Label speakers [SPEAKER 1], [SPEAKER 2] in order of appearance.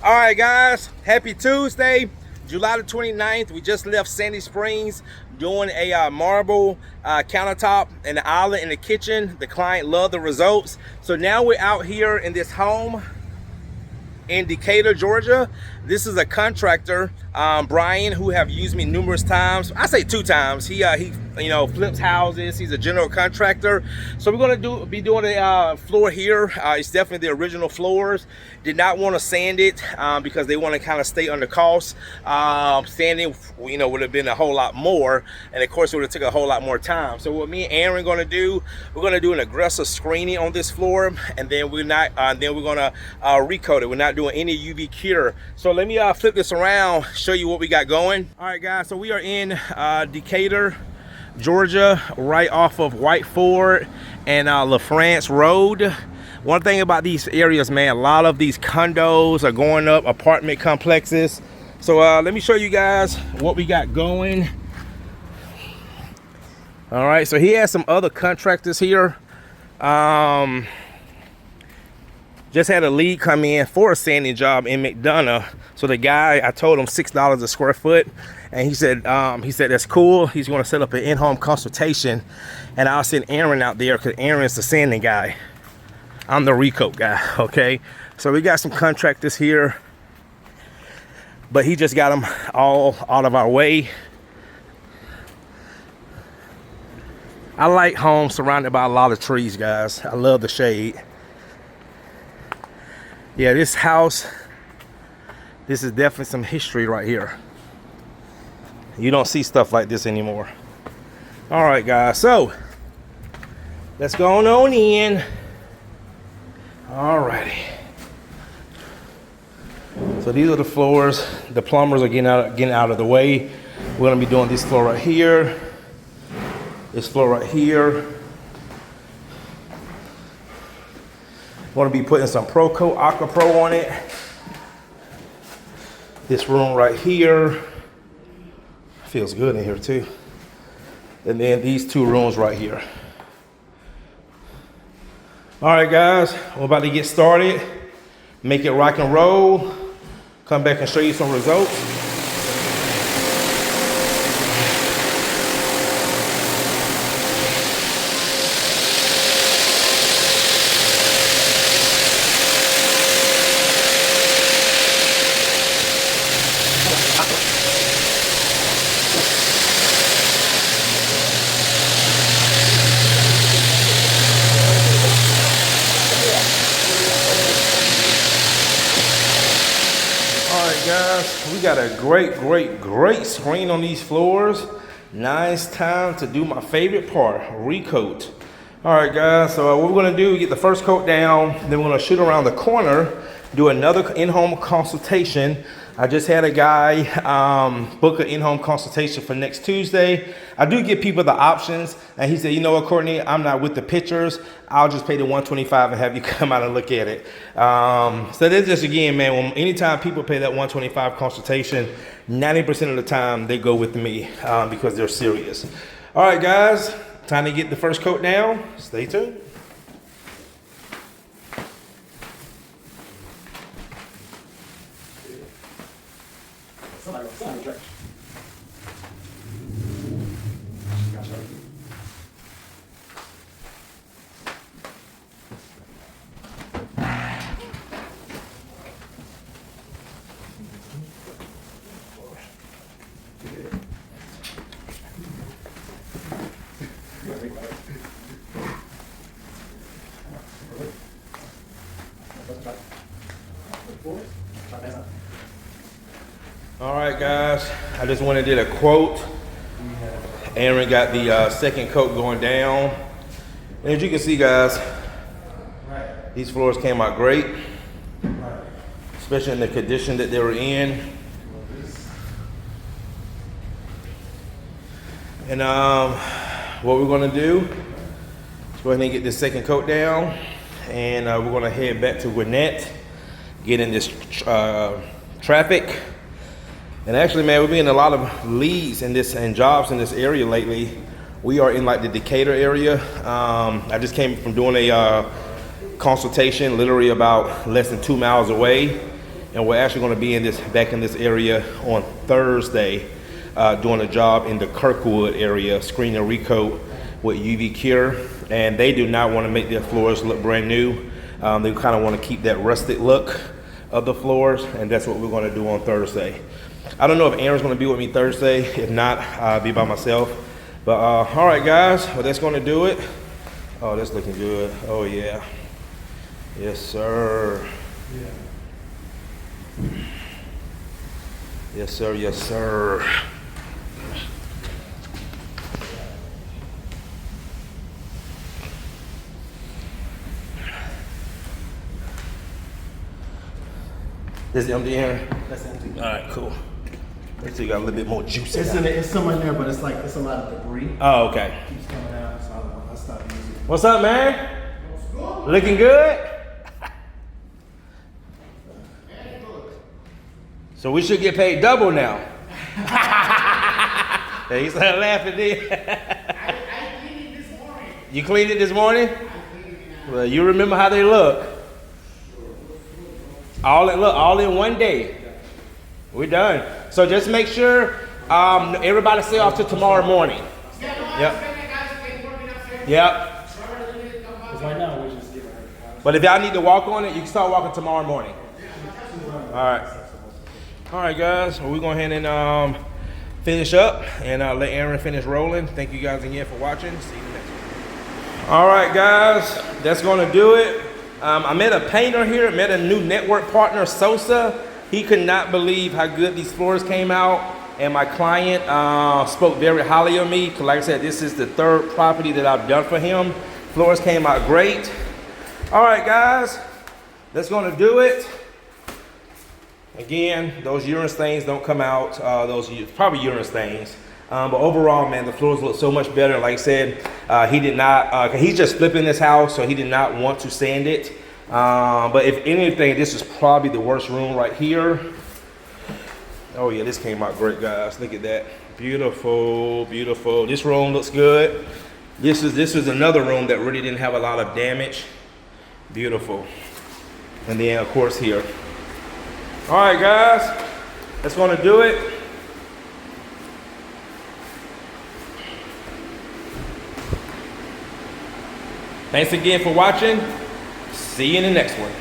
[SPEAKER 1] All right, guys, happy Tuesday, July the 29th. We just left Sandy Springs doing a marble countertop and the island in the kitchen. The client loved the results. So now we're out here in this home in Decatur, Georgia. This is a contractor, Brian, who have used me numerous times. I say 2 times. He flips houses. He's a general contractor. So we're gonna be doing a floor here. It's definitely the original floors. Did not want to sand it because they want to kind of stay under cost. Sanding, would have been a whole lot more, and of course it would have took a whole lot more time. So what me and Aaron are gonna do, we're gonna do an aggressive screening on this floor, and then we're gonna recoat it. We're not doing any UV cure. So let me flip this around, show you what we got going. All right, guys, so we are in Decatur, Georgia, right off of White Ford and LaFrance Road. One thing about these areas, man, a lot of these condos are going up, apartment complexes. So let me show you guys what we got going. All right, so he has some other contractors here. Just had a lead come in for a sanding job in McDonough. So the guy, I told him $6 a square foot, and he said that's cool. He's going to set up an in-home consultation, and I'll send Aaron out there because Aaron's the sanding guy. I'm the recoat guy. Okay, so we got some contractors here, but he just got them all out of our way. I like homes surrounded by a lot of trees, guys. I love the shade. Yeah, this house, this is definitely some history right here. You don't see stuff like this anymore. All right, guys, so let's go on in. All righty. So these are the floors. The plumbers are getting out of the way. We're gonna be doing this floor right here, this floor right here. Going to be putting some Recoat Aqua Pro on it. This room right here feels good in here too. And then these 2 rooms right here. All right, guys, we're about to get started. Make it rock and roll. Come back and show you some results. Guys, we got a great screen on these floors. Now it's time to do my favorite part, recoat. All right, guys, so what we're gonna do, get the first coat down, then we're gonna shoot around the corner, do another in-home consultation. I just had a guy book an in-home consultation for next Tuesday. I do give people the options, and he said, you know what, Courtney, I'm not with the pictures. I'll just pay the $125 and have you come out and look at it. So that's just, again, man, anytime people pay that $125 consultation, 90% of the time they go with me because they're serious. All right, guys, time to get the first coat down. Stay tuned. All right, guys, I just went and did a quote. Aaron got the second coat going down. And as you can see, guys, these floors came out great, especially in the condition that they were in. And what we're gonna do is go ahead and get this second coat down, and we're gonna head back to Gwinnett, get in this traffic. And actually, man, we've been getting a lot of leads and jobs in this area lately. We are in like the Decatur area. I just came from doing a consultation literally about less than 2 miles away. and we're actually going to be back in this area on Thursday, doing a job in the Kirkwood area, screen and recoat with UV cure. And they do not want to make their floors look brand new. They kind of want to keep that rustic look of the floors, and that's what we're going to do on Thursday. I don't know if Aaron's going to be with me Thursday. If not, I'll be by myself. But all right, guys, well, that's going to do it. Oh, that's looking good. Oh yeah, yes sir. Yeah. Yes sir, yes sir. This is empty, Aaron?
[SPEAKER 2] That's empty.
[SPEAKER 1] All right, cool. Let's see, you got a little bit more juice.
[SPEAKER 2] It's some in there, but it's like it's a lot of debris.
[SPEAKER 1] Oh, okay.
[SPEAKER 2] It keeps coming out, so I stopped using it.
[SPEAKER 1] What's up, man? Looking good? So we should get paid double now. Yeah, you started laughing there.
[SPEAKER 2] I cleaned it this morning.
[SPEAKER 1] You cleaned it this morning?
[SPEAKER 2] I cleaned it now.
[SPEAKER 1] Well, you remember how they look. All in one day. We're done. So just make sure everybody stay off till tomorrow morning. Yep. Yep.
[SPEAKER 2] Because right now we're just giving her.
[SPEAKER 1] But if y'all need to walk on it, you can start walking tomorrow morning. All right. All right, guys. Well, we're going ahead and finish up and let Aaron finish rolling. Thank you guys again for watching. See you next one. All right, guys. That's going to do it. I met a painter here. Met a new network partner, Sosa. He could not believe how good these floors came out. And my client spoke very highly of me. Because like I said, this is the third property that I've done for him. Floors came out great. All right, guys. That's going to do it. Again, those urine stains don't come out. Those probably urine stains. But overall, man, the floors look so much better. Like I said, he did not, he's just flipping this house, so he did not want to sand it. But if anything, this is probably the worst room right here. Oh yeah, this came out great, guys. Look at that. Beautiful, beautiful. This room looks good. This is another room that really didn't have a lot of damage. Beautiful. And then, of course, here. All right, guys, that's gonna do it. Thanks again for watching. See you in the next one.